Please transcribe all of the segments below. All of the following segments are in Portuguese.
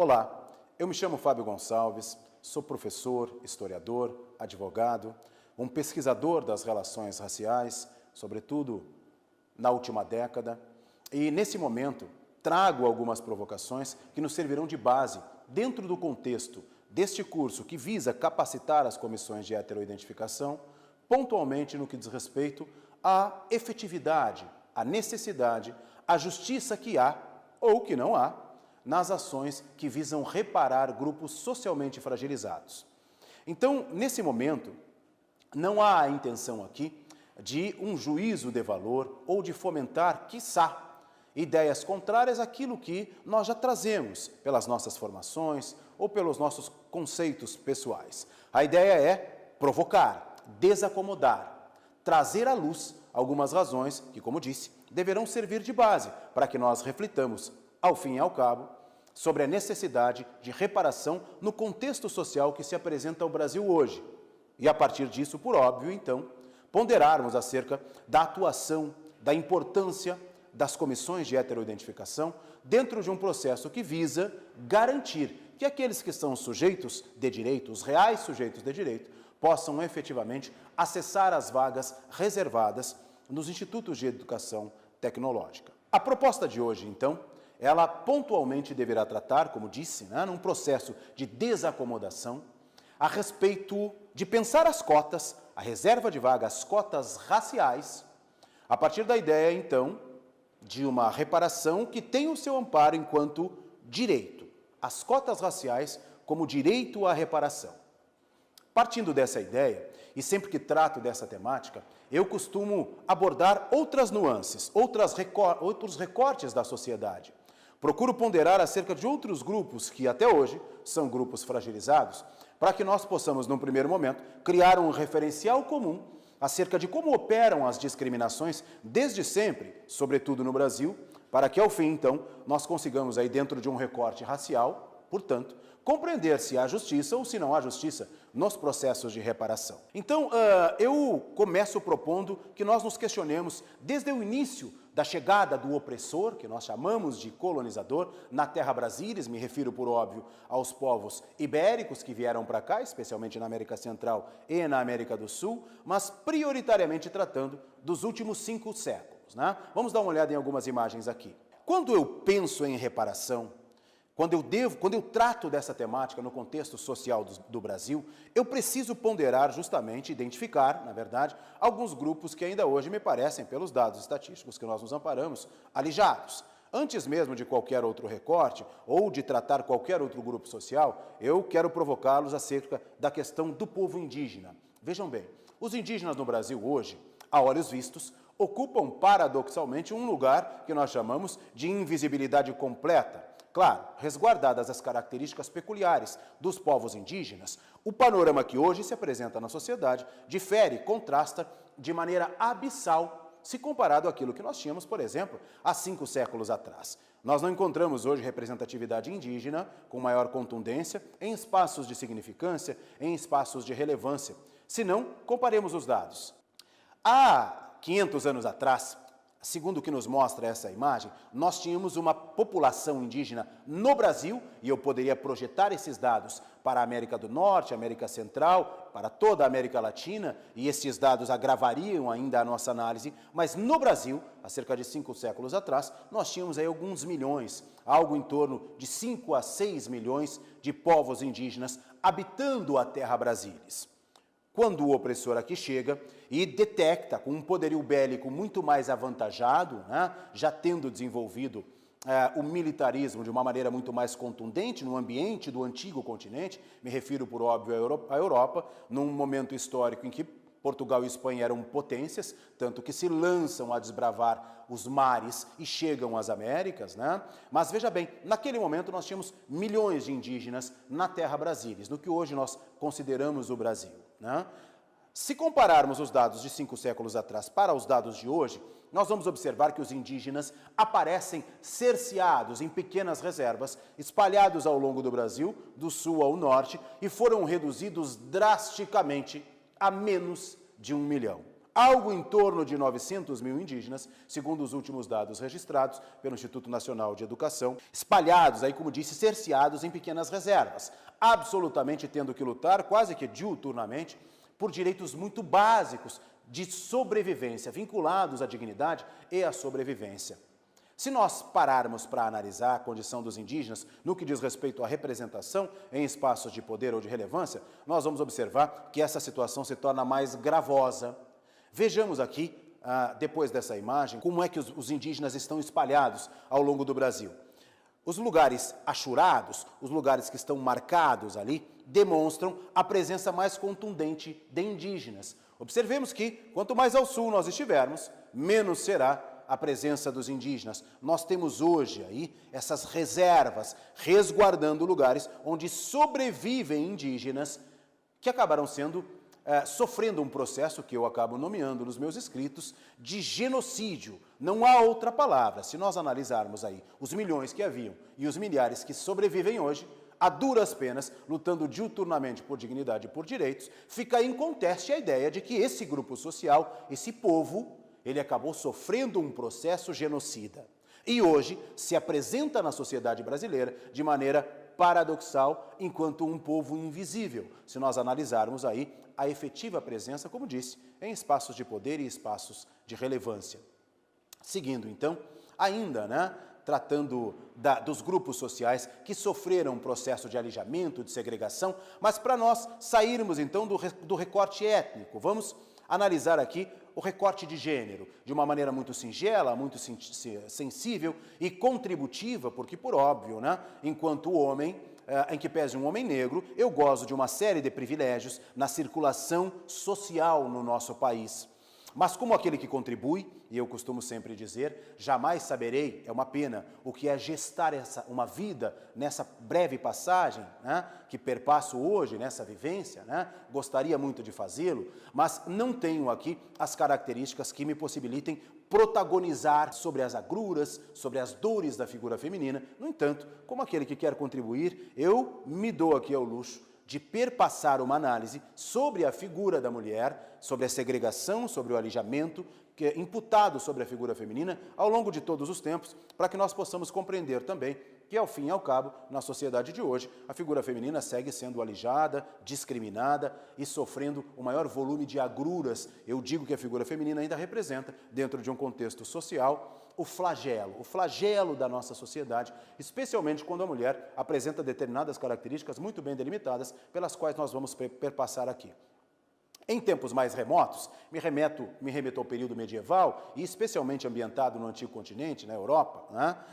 Olá, eu me chamo Fábio Gonçalves, sou professor, historiador, advogado, um pesquisador das relações raciais, sobretudo na última década, e nesse momento trago algumas provocações que nos servirão de base dentro do contexto deste curso que visa capacitar as comissões de heteroidentificação, pontualmente no que diz respeito à efetividade, à necessidade, à justiça que há ou que não há nas ações que visam reparar grupos socialmente fragilizados. Então, nesse momento, não há a intenção aqui de um juízo de valor ou de fomentar, quiçá, ideias contrárias àquilo que nós já trazemos pelas nossas formações ou pelos nossos conceitos pessoais. A ideia é provocar, desacomodar, trazer à luz algumas razões que, como disse, deverão servir de base para que nós reflitamos, ao fim e ao cabo, sobre a necessidade de reparação no contexto social que se apresenta ao Brasil hoje. E, a partir disso, por óbvio, então, ponderarmos acerca da atuação, da importância das comissões de heteroidentificação dentro de um processo que visa garantir que aqueles que são sujeitos de direito, os reais sujeitos de direito, possam efetivamente acessar as vagas reservadas nos institutos de educação tecnológica. A proposta de hoje, então, ela pontualmente deverá tratar, como disse, num processo de desacomodação, a respeito de pensar as cotas, a reserva de vagas, as cotas raciais, a partir da ideia, então, de uma reparação que tem o seu amparo enquanto direito. As cotas raciais como direito à reparação. Partindo dessa ideia, e sempre que trato dessa temática, eu costumo abordar outras nuances, outros recortes da sociedade. Procuro ponderar acerca de outros grupos que até hoje são grupos fragilizados, para que nós possamos, num primeiro momento, criar um referencial comum acerca de como operam as discriminações desde sempre, sobretudo no Brasil, para que, ao fim, então, nós consigamos, aí dentro de um recorte racial, portanto, compreender se há justiça ou se não há justiça nos processos de reparação. Então, eu começo propondo que nós nos questionemos, desde o início da chegada do opressor, que nós chamamos de colonizador, na terra brasilis, me refiro, por óbvio, aos povos ibéricos que vieram para cá, especialmente na América Central e na América do Sul, mas prioritariamente tratando dos últimos 5 séculos. Vamos dar uma olhada em algumas imagens aqui. Quando eu penso em reparação, quando eu trato dessa temática no contexto social do Brasil, eu preciso ponderar justamente, identificar, na verdade, alguns grupos que ainda hoje me parecem, pelos dados estatísticos que nós nos amparamos, alijados. Antes mesmo de qualquer outro recorte ou de tratar qualquer outro grupo social, eu quero provocá-los acerca da questão do povo indígena. Vejam bem, os indígenas no Brasil hoje, a olhos vistos, ocupam paradoxalmente um lugar que nós chamamos de invisibilidade completa. Claro, resguardadas as características peculiares dos povos indígenas, o panorama que hoje se apresenta na sociedade difere, contrasta de maneira abissal se comparado àquilo que nós tínhamos, por exemplo, há 5 séculos atrás. Nós não encontramos hoje representatividade indígena com maior contundência em espaços de significância, em espaços de relevância. Se não, comparemos os dados. Há 500 anos atrás, segundo o que nos mostra essa imagem, nós tínhamos uma população indígena no Brasil, e eu poderia projetar esses dados para a América do Norte, América Central, para toda a América Latina, e esses dados agravariam ainda a nossa análise, mas no Brasil, há cerca de 5 séculos atrás, nós tínhamos aí alguns milhões, algo em torno de 5 a 6 milhões de povos indígenas habitando a terra brasilis. Quando o opressor aqui chega e detecta, com um poderio bélico muito mais avantajado, já tendo desenvolvido o militarismo de uma maneira muito mais contundente no ambiente do antigo continente, me refiro, por óbvio, à Europa, num momento histórico em que Portugal e Espanha eram potências, tanto que se lançam a desbravar os mares e chegam às Américas, Mas veja bem, naquele momento nós tínhamos milhões de indígenas na terra brasilis, no que hoje nós consideramos o Brasil, Se compararmos os dados de 5 séculos atrás para os dados de hoje, nós vamos observar que os indígenas aparecem cerceados em pequenas reservas, espalhados ao longo do Brasil, do sul ao norte, e foram reduzidos drasticamente a menos de 1 milhão. algo em torno de 900 mil indígenas, segundo os últimos dados registrados pelo Instituto Nacional de Educação, espalhados, aí como disse, cerceados em pequenas reservas, absolutamente tendo que lutar, quase que diuturnamente, por direitos muito básicos de sobrevivência, vinculados à dignidade e à sobrevivência. Se nós pararmos para analisar a condição dos indígenas no que diz respeito à representação em espaços de poder ou de relevância, nós vamos observar que essa situação se torna mais gravosa. Vejamos aqui, depois dessa imagem, como é que os indígenas estão espalhados ao longo do Brasil. Os lugares achurados, os lugares que estão marcados ali, demonstram a presença mais contundente de indígenas. Observemos que, quanto mais ao sul nós estivermos, menos será a presença dos indígenas. Nós temos hoje aí essas reservas resguardando lugares onde sobrevivem indígenas que acabaram sofrendo um processo que eu acabo nomeando nos meus escritos de genocídio. Não há outra palavra. Se nós analisarmos aí os milhões que haviam e os milhares que sobrevivem hoje, a duras penas, lutando diuturnamente por dignidade e por direitos, fica inconteste a ideia de que esse grupo social, esse povo, ele acabou sofrendo um processo genocida. E hoje se apresenta na sociedade brasileira de maneira paradoxal, enquanto um povo invisível, se nós analisarmos aí a efetiva presença, como disse, em espaços de poder e espaços de relevância. Seguindo, então, ainda, tratando dos grupos sociais que sofreram um processo de alijamento, de segregação, mas para nós sairmos, então, do recorte étnico, vamos analisar aqui o recorte de gênero, de uma maneira muito singela, muito sensível e contributiva, porque, por óbvio, enquanto homem, em que pese um homem negro, eu gozo de uma série de privilégios na circulação social no nosso país. Mas como aquele que contribui, e eu costumo sempre dizer, jamais saberei, é uma pena, o que é gestar uma vida nessa breve passagem, que perpasso hoje, nessa vivência, gostaria muito de fazê-lo, mas não tenho aqui as características que me possibilitem protagonizar sobre as agruras, sobre as dores da figura feminina. No entanto, como aquele que quer contribuir, eu me dou aqui ao luxo de perpassar uma análise sobre a figura da mulher, sobre a segregação, sobre o alijamento, que é imputado sobre a figura feminina ao longo de todos os tempos, para que nós possamos compreender também que, ao fim e ao cabo, na sociedade de hoje, a figura feminina segue sendo alijada, discriminada e sofrendo o maior volume de agruras. Eu digo que a figura feminina ainda representa, dentro de um contexto social, o flagelo da nossa sociedade, especialmente quando a mulher apresenta determinadas características muito bem delimitadas, pelas quais nós vamos perpassar aqui. Em tempos mais remotos, me remeto ao período medieval, e especialmente ambientado no antigo continente, na Europa,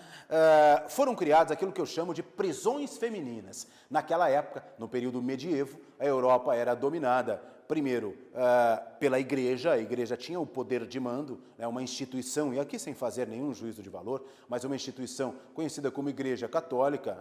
foram criadas aquilo que eu chamo de prisões femininas. Naquela época, no período medievo, a Europa era dominada, primeiro, pela Igreja. A Igreja tinha o poder de mando, uma instituição, e aqui sem fazer nenhum juízo de valor, mas uma instituição conhecida como Igreja Católica,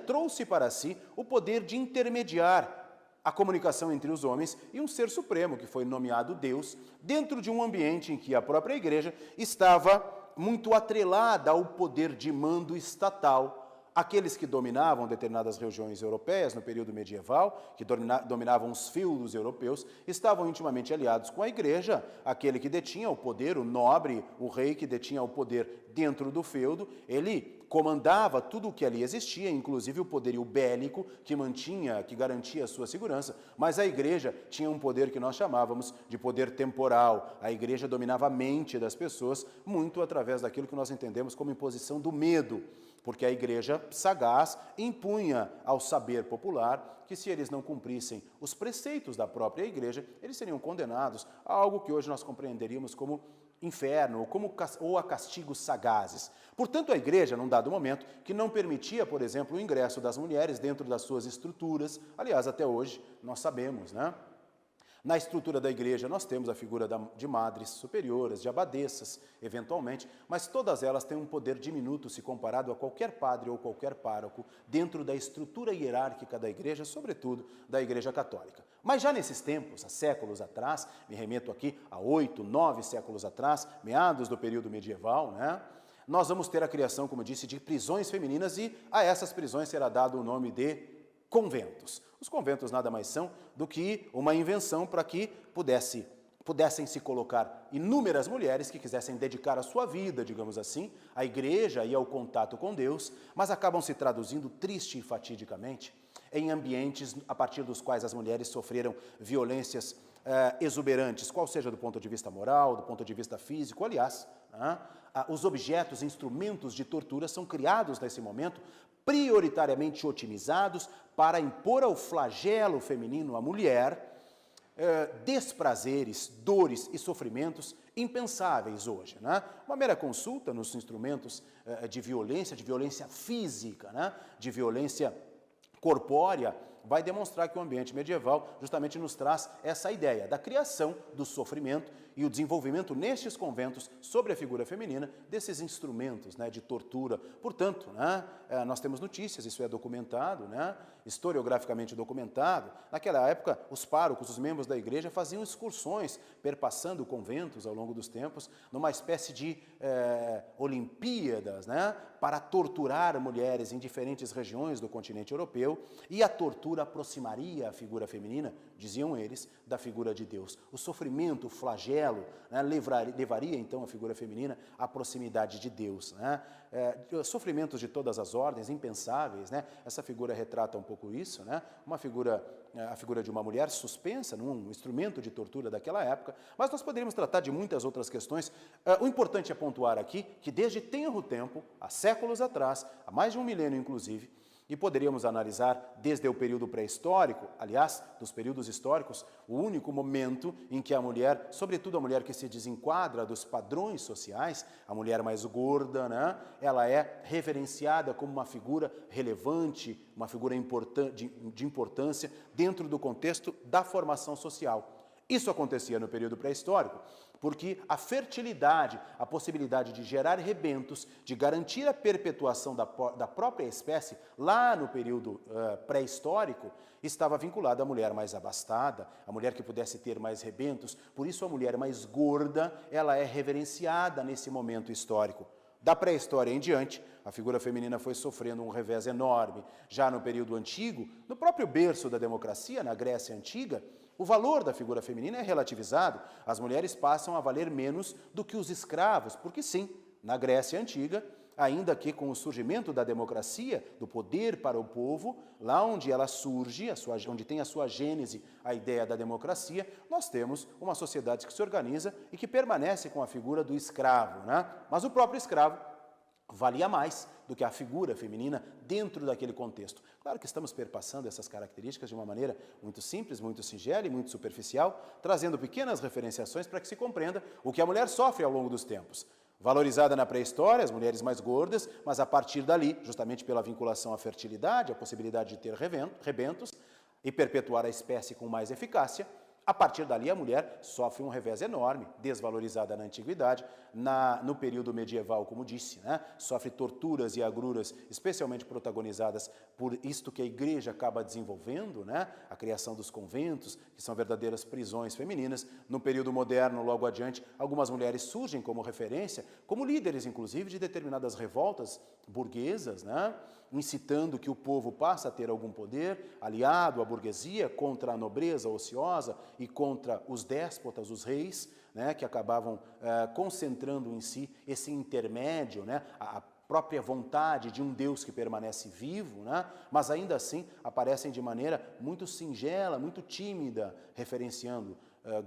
trouxe para si o poder de intermediar a comunicação entre os homens e um ser supremo, que foi nomeado Deus, dentro de um ambiente em que a própria Igreja estava muito atrelada ao poder de mando estatal. Aqueles que dominavam determinadas regiões europeias no período medieval, que dominavam os feudos europeus, estavam intimamente aliados com a Igreja. Aquele que detinha o poder, o nobre, o rei que detinha o poder dentro do feudo, ele comandava tudo o que ali existia, inclusive o poderio bélico que garantia a sua segurança, mas a Igreja tinha um poder que nós chamávamos de poder temporal. A Igreja dominava a mente das pessoas muito através daquilo que nós entendemos como imposição do medo, porque a Igreja sagaz impunha ao saber popular que, se eles não cumprissem os preceitos da própria Igreja, eles seriam condenados a algo que hoje nós compreenderíamos como inferno ou a castigos sagazes. Portanto, a Igreja, num dado momento, que não permitia, por exemplo, o ingresso das mulheres dentro das suas estruturas, aliás, até hoje, nós sabemos, Na estrutura da Igreja, nós temos a figura de madres superiores, de abadesas, eventualmente, mas todas elas têm um poder diminuto se comparado a qualquer padre ou qualquer pároco dentro da estrutura hierárquica da Igreja, sobretudo da Igreja Católica. Mas já nesses tempos, há séculos atrás, me remeto aqui a 8, 9 séculos atrás, meados do período medieval, nós vamos ter a criação, como eu disse, de prisões femininas, e a essas prisões será dado o nome de conventos. Os conventos nada mais são do que uma invenção para que pudesse pudessem se colocar inúmeras mulheres que quisessem dedicar a sua vida, digamos assim, à igreja e ao contato com Deus, mas acabam se traduzindo triste e fatidicamente em ambientes a partir dos quais as mulheres sofreram violências exuberantes, qual seja do ponto de vista moral, do ponto de vista físico. Aliás, os objetos, instrumentos de tortura são criados nesse momento, prioritariamente otimizados para impor ao flagelo feminino, à mulher, desprazeres, dores e sofrimentos impensáveis hoje. Uma mera consulta nos instrumentos de violência física, de violência corpórea, vai demonstrar que o ambiente medieval justamente nos traz essa ideia da criação do sofrimento e o desenvolvimento nestes conventos sobre a figura feminina desses instrumentos de tortura. Portanto, nós temos notícias, isso é documentado, historiograficamente documentado. Naquela época, os párocos, os membros da igreja faziam excursões, perpassando conventos ao longo dos tempos, numa espécie de Olimpíadas, para torturar mulheres em diferentes regiões do continente europeu, e a tortura aproximaria a figura feminina, diziam eles, da figura de Deus. O sofrimento, o flagelo, levaria então a figura feminina à proximidade de Deus. Sofrimentos de todas as ordens, impensáveis. Essa figura retrata um pouco isso, a figura de uma mulher suspensa num instrumento de tortura daquela época, mas nós poderíamos tratar de muitas outras questões. O importante é pontuar aqui que desde tenro tempo, há séculos atrás, há mais de um milênio inclusive, e poderíamos analisar desde o período pré-histórico, aliás, dos períodos históricos, o único momento em que a mulher, sobretudo a mulher que se desenquadra dos padrões sociais, a mulher mais gorda, ela é reverenciada como uma figura relevante, uma figura de importância dentro do contexto da formação social. Isso acontecia no período pré-histórico, porque a fertilidade, a possibilidade de gerar rebentos, de garantir a perpetuação da própria espécie, lá no período pré-histórico, estava vinculada à mulher mais abastada, a mulher que pudesse ter mais rebentos. Por isso a mulher mais gorda, ela é reverenciada nesse momento histórico. Da pré-história em diante, a figura feminina foi sofrendo um revés enorme. Já no período antigo, no próprio berço da democracia, na Grécia Antiga, o valor da figura feminina é relativizado. As mulheres passam a valer menos do que os escravos, porque sim, na Grécia Antiga, ainda que com o surgimento da democracia, do poder para o povo, lá onde ela surge, onde tem a sua gênese a ideia da democracia, nós temos uma sociedade que se organiza e que permanece com a figura do escravo. Mas o próprio escravo valia mais do que a figura feminina dentro daquele contexto. Claro que estamos perpassando essas características de uma maneira muito simples, muito singela e muito superficial, trazendo pequenas referenciações para que se compreenda o que a mulher sofre ao longo dos tempos. Valorizada na pré-história, as mulheres mais gordas, mas a partir dali, justamente pela vinculação à fertilidade, a possibilidade de ter rebentos e perpetuar a espécie com mais eficácia, a partir dali, a mulher sofre um revés enorme, desvalorizada na antiguidade, no período medieval, como disse, sofre torturas e agruras, especialmente protagonizadas por isto que a igreja acaba desenvolvendo, a criação dos conventos, que são verdadeiras prisões femininas. No período moderno, logo adiante, algumas mulheres surgem como referência, como líderes, inclusive, de determinadas revoltas burguesas, incitando que o povo passe a ter algum poder, aliado à burguesia, contra a nobreza ociosa e contra os déspotas, os reis, que acabavam concentrando em si esse intermédio, a própria vontade de um Deus que permanece vivo, mas ainda assim aparecem de maneira muito singela, muito tímida, referenciando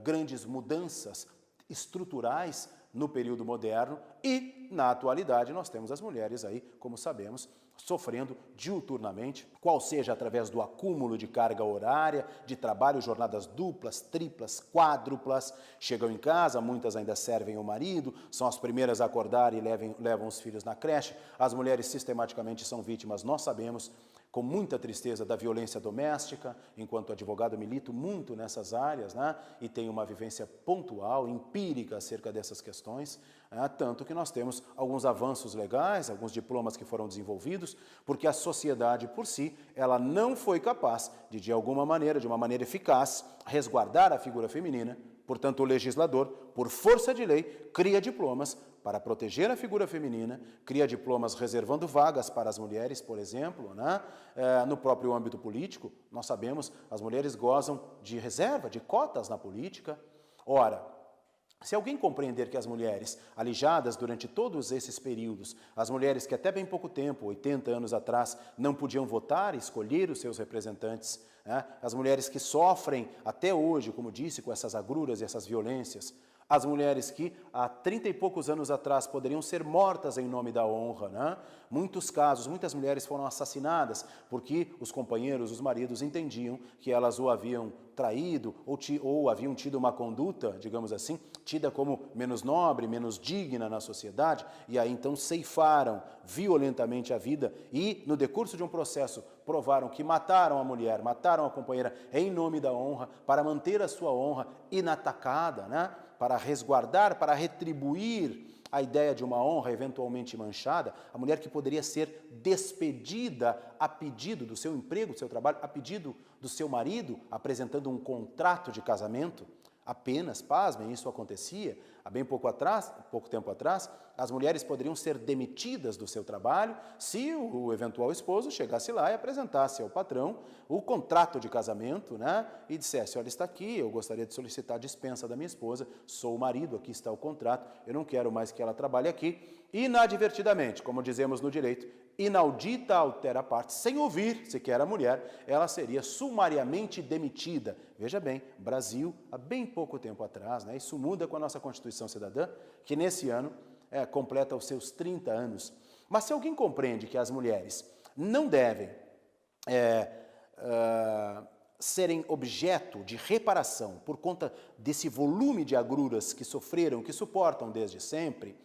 grandes mudanças estruturais no período moderno. E, na atualidade, nós temos as mulheres aí, como sabemos, sofrendo diuturnamente, qual seja através do acúmulo de carga horária, de trabalho, jornadas duplas, triplas, quádruplas, chegam em casa, muitas ainda servem o marido, são as primeiras a acordar e levam os filhos na creche. As mulheres sistematicamente são vítimas, nós sabemos, com muita tristeza, da violência doméstica. Enquanto advogado, milito muito nessas áreas, e tenho uma vivência pontual, empírica acerca dessas questões, tanto que nós temos alguns avanços legais, alguns diplomas que foram desenvolvidos, porque a sociedade por si, ela não foi capaz de alguma maneira, de uma maneira eficaz, resguardar a figura feminina. Portanto, o legislador, por força de lei, cria diplomas para proteger a figura feminina, cria diplomas reservando vagas para as mulheres, por exemplo, no próprio âmbito político. Nós sabemos, as mulheres gozam de reserva, de cotas na política. Ora, se alguém compreender que as mulheres alijadas durante todos esses períodos, as mulheres que até bem pouco tempo, 80 anos atrás, não podiam votar e escolher os seus representantes, né? As mulheres que sofrem até hoje, como disse, com essas agruras e essas violências, as mulheres que há 30 e poucos anos atrás poderiam ser mortas em nome da honra, né? Muitos casos, muitas mulheres foram assassinadas porque os companheiros, os maridos entendiam que elas o haviam traído ou haviam tido uma conduta, digamos assim, tida como menos nobre, menos digna na sociedade, e aí então ceifaram violentamente a vida e no decurso de um processo provaram que mataram a mulher, mataram a companheira em nome da honra, para manter a sua honra inatacada, né? Para resguardar, para retribuir a ideia de uma honra eventualmente manchada, a mulher que poderia ser despedida a pedido do seu emprego, do seu trabalho, a pedido do seu marido, apresentando um contrato de casamento. Apenas, pasmem, isso acontecia há bem pouco tempo atrás, as mulheres poderiam ser demitidas do seu trabalho se o eventual esposo chegasse lá e apresentasse ao patrão o contrato de casamento, né? E dissesse, olha, está aqui, eu gostaria de solicitar a dispensa da minha esposa, sou o marido, aqui está o contrato, eu não quero mais que ela trabalhe aqui. Inadvertidamente, como dizemos no direito, inaudita altera parte, sem ouvir sequer a mulher, ela seria sumariamente demitida. Veja bem, Brasil, há bem pouco tempo atrás, né, isso muda com a nossa Constituição Cidadã, que nesse ano completa os seus 30 anos. Mas se alguém compreende que as mulheres não devem serem objeto de reparação por conta desse volume de agruras que sofreram, que suportam desde sempre,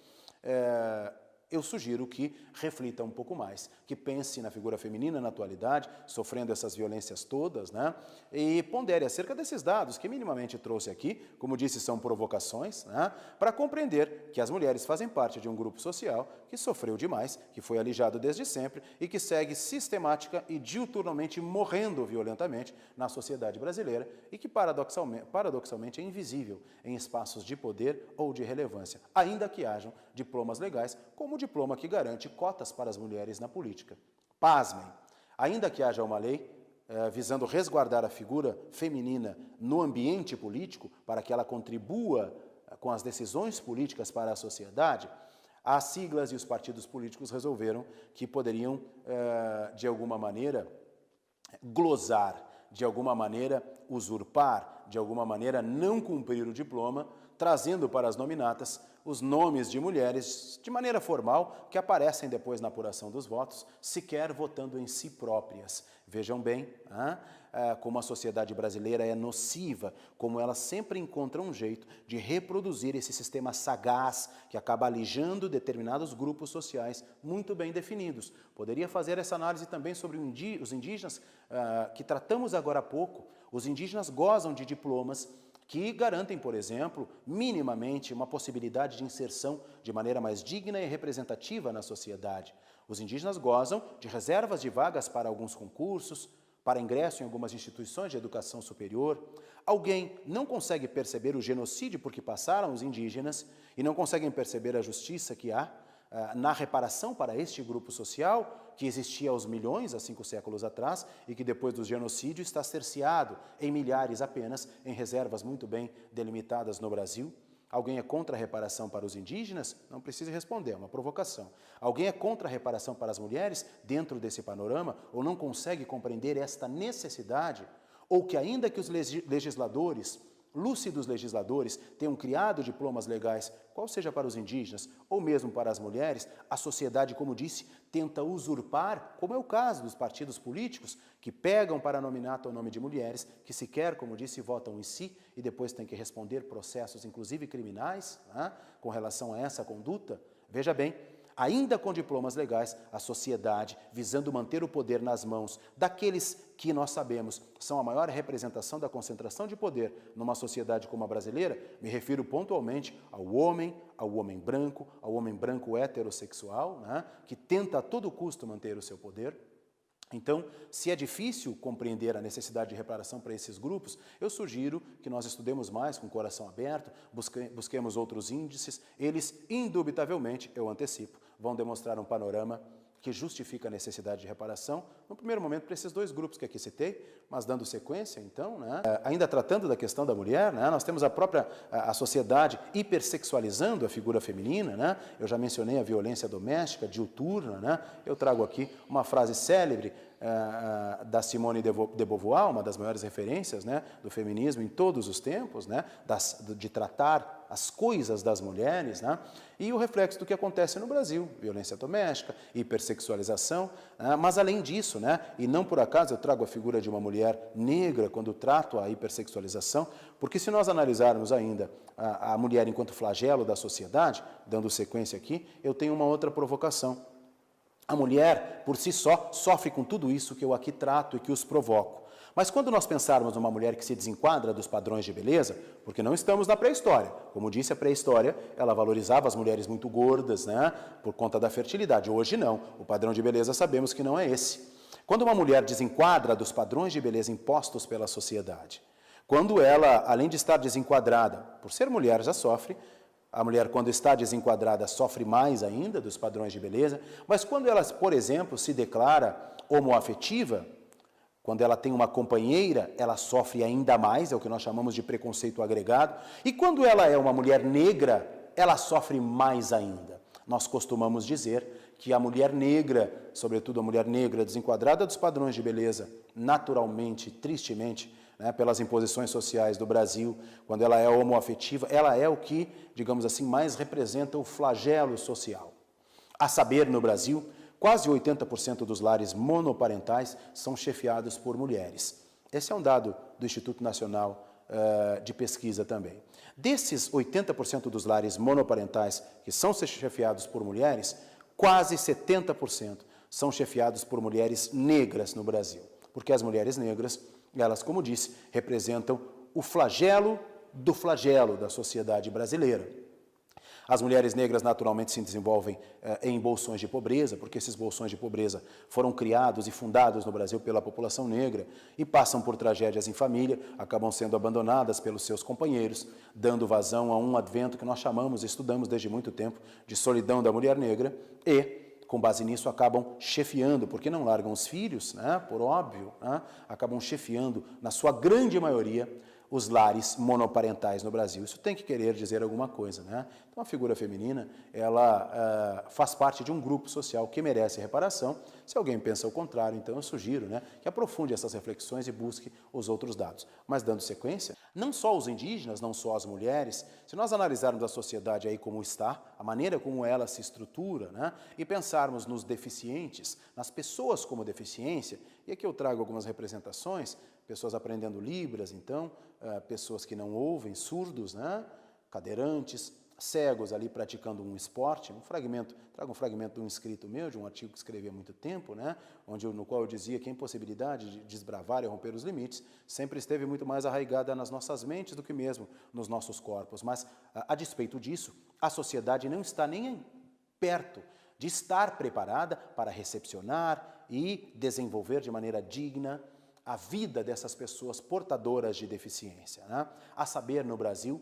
eu sugiro que reflita um pouco mais, que pense na figura feminina na atualidade, sofrendo essas violências todas, né? E pondere acerca desses dados que minimamente trouxe aqui, como disse, são provocações, né? Para compreender que as mulheres fazem parte de um grupo social que sofreu demais, que foi alijado desde sempre e que segue sistemática e diuturnamente morrendo violentamente na sociedade brasileira e que paradoxalmente é invisível em espaços de poder ou de relevância, ainda que hajam diplomas legais, como o diploma que garante cotas para as mulheres na política. Pasmem, ainda que haja uma lei visando resguardar a figura feminina no ambiente político, para que ela contribua com as decisões políticas para a sociedade, as siglas e os partidos políticos resolveram que poderiam, de alguma maneira, glosar, de alguma maneira, usurpar, de alguma maneira, não cumprir o diploma, trazendo para as nominatas os nomes de mulheres, de maneira formal, que aparecem depois na apuração dos votos, sequer votando em si próprias. Vejam bem, como a sociedade brasileira é nociva, como ela sempre encontra um jeito de reproduzir esse sistema sagaz que acaba alijando determinados grupos sociais muito bem definidos. Poderia fazer essa análise também sobre os indígenas, que tratamos agora há pouco. Os indígenas gozam de diplomas que garantem, por exemplo, minimamente uma possibilidade de inserção de maneira mais digna e representativa na sociedade. Os indígenas gozam de reservas de vagas para alguns concursos, para ingresso em algumas instituições de educação superior. Alguém não consegue perceber o genocídio por que passaram os indígenas e não conseguem perceber a justiça que há na reparação para este grupo social, que existia aos milhões há 5 séculos atrás e que depois do genocídio está cerceado em milhares apenas em reservas muito bem delimitadas no Brasil. Alguém é contra a reparação para os indígenas? Não precisa responder, é uma provocação. Alguém é contra a reparação para as mulheres dentro desse panorama ou não consegue compreender esta necessidade? Ou que ainda que os legisladores, lúcidos legisladores, tenham criado diplomas legais, qual seja para os indígenas ou mesmo para as mulheres, a sociedade, como disse, tenta usurpar, como é o caso dos partidos políticos, que pegam para nominato o nome de mulheres, que sequer, como disse, votam em si e depois têm que responder processos, inclusive criminais, com relação a essa conduta. Veja bem, ainda com diplomas legais, a sociedade, visando manter o poder nas mãos daqueles que nós sabemos são a maior representação da concentração de poder numa sociedade como a brasileira, me refiro pontualmente ao homem branco heterossexual, que tenta a todo custo manter o seu poder. Então, se é difícil compreender a necessidade de reparação para esses grupos, eu sugiro que nós estudemos mais com o coração aberto, busquemos outros índices, eles, indubitavelmente, eu antecipo, vão demonstrar um panorama que justifica a necessidade de reparação, no primeiro momento para esses dois grupos que aqui citei, mas dando sequência, então, né, ainda tratando da questão da mulher, né, nós temos a sociedade hipersexualizando a figura feminina, né, eu já mencionei a violência doméstica, diuturna, né, eu trago aqui uma frase célebre da Simone de Beauvoir, uma das maiores referências, né, do feminismo em todos os tempos, né, de tratar as coisas das mulheres, né, e o reflexo do que acontece no Brasil, violência doméstica, hipersexualização, mas além disso, né, e não por acaso eu trago a figura de uma mulher negra quando trato a hipersexualização, porque se nós analisarmos ainda a mulher enquanto flagelo da sociedade, dando sequência aqui, eu tenho uma outra provocação. A mulher, por si só, sofre com tudo isso que eu aqui trato e que os provoco. Mas quando nós pensarmos numa mulher que se desenquadra dos padrões de beleza, porque não estamos na pré-história. Como disse, a pré-história, ela valorizava as mulheres muito gordas, né, por conta da fertilidade. Hoje não. O padrão de beleza sabemos que não é esse. Quando uma mulher desenquadra dos padrões de beleza impostos pela sociedade, quando ela, além de estar desenquadrada, por ser mulher já sofre, a mulher, quando está desenquadrada, sofre mais ainda dos padrões de beleza, mas quando ela, por exemplo, se declara homoafetiva, quando ela tem uma companheira, ela sofre ainda mais, é o que nós chamamos de preconceito agregado, e quando ela é uma mulher negra, ela sofre mais ainda. Nós costumamos dizer que a mulher negra, sobretudo a mulher negra desenquadrada dos padrões de beleza, naturalmente, tristemente, né, pelas imposições sociais do Brasil, quando ela é homoafetiva, ela é o que, digamos assim, mais representa o flagelo social. A saber, no Brasil, quase 80% dos lares monoparentais são chefiados por mulheres. Esse é um dado do Instituto Nacional de Pesquisa também. Desses 80% dos lares monoparentais que são chefiados por mulheres, quase 70% são chefiados por mulheres negras no Brasil, porque as mulheres negras, elas, como disse, representam o flagelo da sociedade brasileira. As mulheres negras naturalmente se desenvolvem em bolsões de pobreza, porque esses bolsões de pobreza foram criados e fundados no Brasil pela população negra e passam por tragédias em família, acabam sendo abandonadas pelos seus companheiros, dando vazão a um advento que nós chamamos e estudamos desde muito tempo de solidão da mulher negra e, com base nisso, acabam chefiando, porque não largam os filhos, né, por óbvio, né, acabam chefiando, na sua grande maioria, os lares monoparentais no Brasil. Isso tem que querer dizer alguma coisa, né? Então, a figura feminina, ela faz parte de um grupo social que merece reparação. Se alguém pensa o contrário, então eu sugiro, né, que aprofunde essas reflexões e busque os outros dados. Mas, dando sequência, não só os indígenas, não só as mulheres, se nós analisarmos a sociedade aí como está, a maneira como ela se estrutura, né, e pensarmos nos deficientes, nas pessoas como deficiência, e aqui eu trago algumas representações, pessoas aprendendo Libras, então, pessoas que não ouvem, surdos, né, cadeirantes, cegos ali praticando um esporte, trago um fragmento de um escrito meu, de um artigo que escrevi há muito tempo, né, no qual eu dizia que a impossibilidade de desbravar e romper os limites sempre esteve muito mais arraigada nas nossas mentes do que mesmo nos nossos corpos. Mas, a despeito disso, a sociedade não está nem perto de estar preparada para recepcionar e desenvolver de maneira digna a vida dessas pessoas portadoras de deficiência, né? A saber, no Brasil,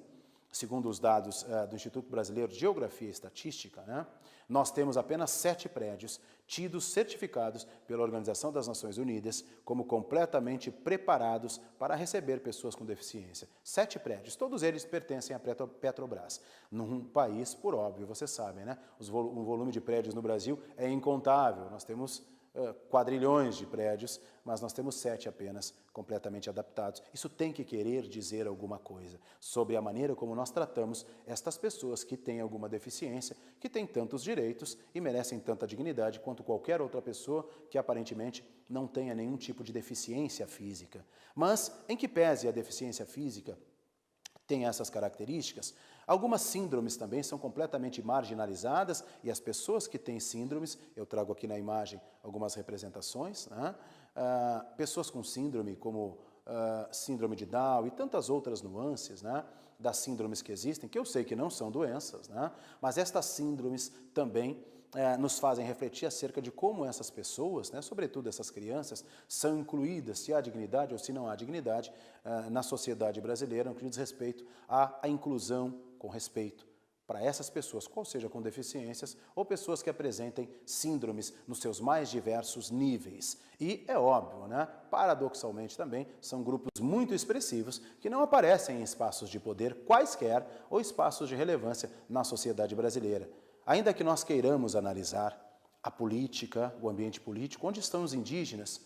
segundo os dados do Instituto Brasileiro de Geografia e Estatística, né, nós temos apenas 7 prédios tidos certificados pela Organização das Nações Unidas como completamente preparados para receber pessoas com deficiência. 7 prédios, todos eles pertencem à Petrobras. Num país, por óbvio, vocês sabem, né, o volume de prédios no Brasil é incontável, nós temos quadrilhões de prédios, mas nós temos 7 apenas completamente adaptados. Isso tem que querer dizer alguma coisa sobre a maneira como nós tratamos estas pessoas que têm alguma deficiência, que têm tantos direitos e merecem tanta dignidade quanto qualquer outra pessoa que aparentemente não tenha nenhum tipo de deficiência física. Mas, em que pese a deficiência física tem essas características, algumas síndromes também são completamente marginalizadas e as pessoas que têm síndromes, eu trago aqui na imagem algumas representações, né? Pessoas com síndrome como síndrome de Down e tantas outras nuances, né, das síndromes que existem, que eu sei que não são doenças, né, mas estas síndromes também nos fazem refletir acerca de como essas pessoas, né, sobretudo essas crianças, são incluídas, se há dignidade ou se não há dignidade, na sociedade brasileira, no que diz respeito à inclusão com respeito para essas pessoas, qual seja com deficiências ou pessoas que apresentem síndromes nos seus mais diversos níveis. E é óbvio, né? Paradoxalmente também, são grupos muito expressivos que não aparecem em espaços de poder quaisquer ou espaços de relevância na sociedade brasileira. Ainda que nós queiramos analisar a política, o ambiente político, onde estão os indígenas,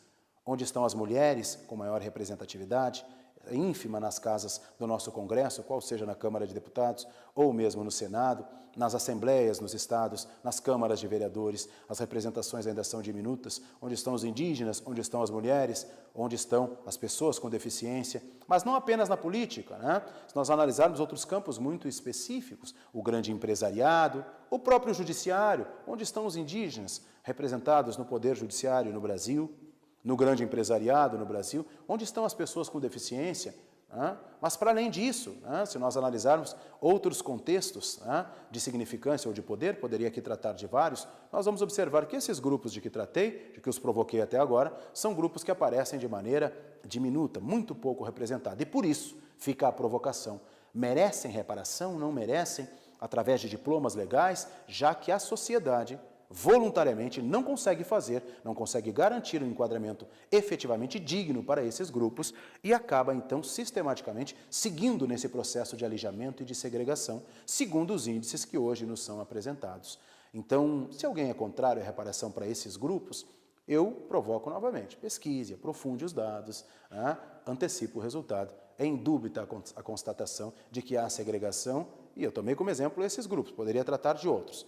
onde estão as mulheres com maior representatividade, ínfima nas casas do nosso Congresso, qual seja na Câmara de Deputados ou mesmo no Senado, nas assembleias, nos estados, nas câmaras de vereadores, as representações ainda são diminutas, onde estão os indígenas, onde estão as mulheres, onde estão as pessoas com deficiência, mas não apenas na política, né? Se nós analisarmos outros campos muito específicos, o grande empresariado, o próprio judiciário, onde estão os indígenas representados no poder judiciário no Brasil, no grande empresariado no Brasil, onde estão as pessoas com deficiência. Mas, para além disso, se nós analisarmos outros contextos de significância ou de poder, poderia aqui tratar de vários, nós vamos observar que esses grupos de que tratei, de que os provoquei até agora, são grupos que aparecem de maneira diminuta, muito pouco representada. E por isso fica a provocação. Merecem reparação? Não merecem? Através de diplomas legais, já que a sociedade voluntariamente não consegue fazer, não consegue garantir um enquadramento efetivamente digno para esses grupos e acaba, então, sistematicamente seguindo nesse processo de alijamento e de segregação, segundo os índices que hoje nos são apresentados. Então, se alguém é contrário à reparação para esses grupos, eu provoco novamente, pesquise, aprofunde os dados, antecipe o resultado. É indúbita a constatação de que há segregação, e eu tomei como exemplo esses grupos, poderia tratar de outros.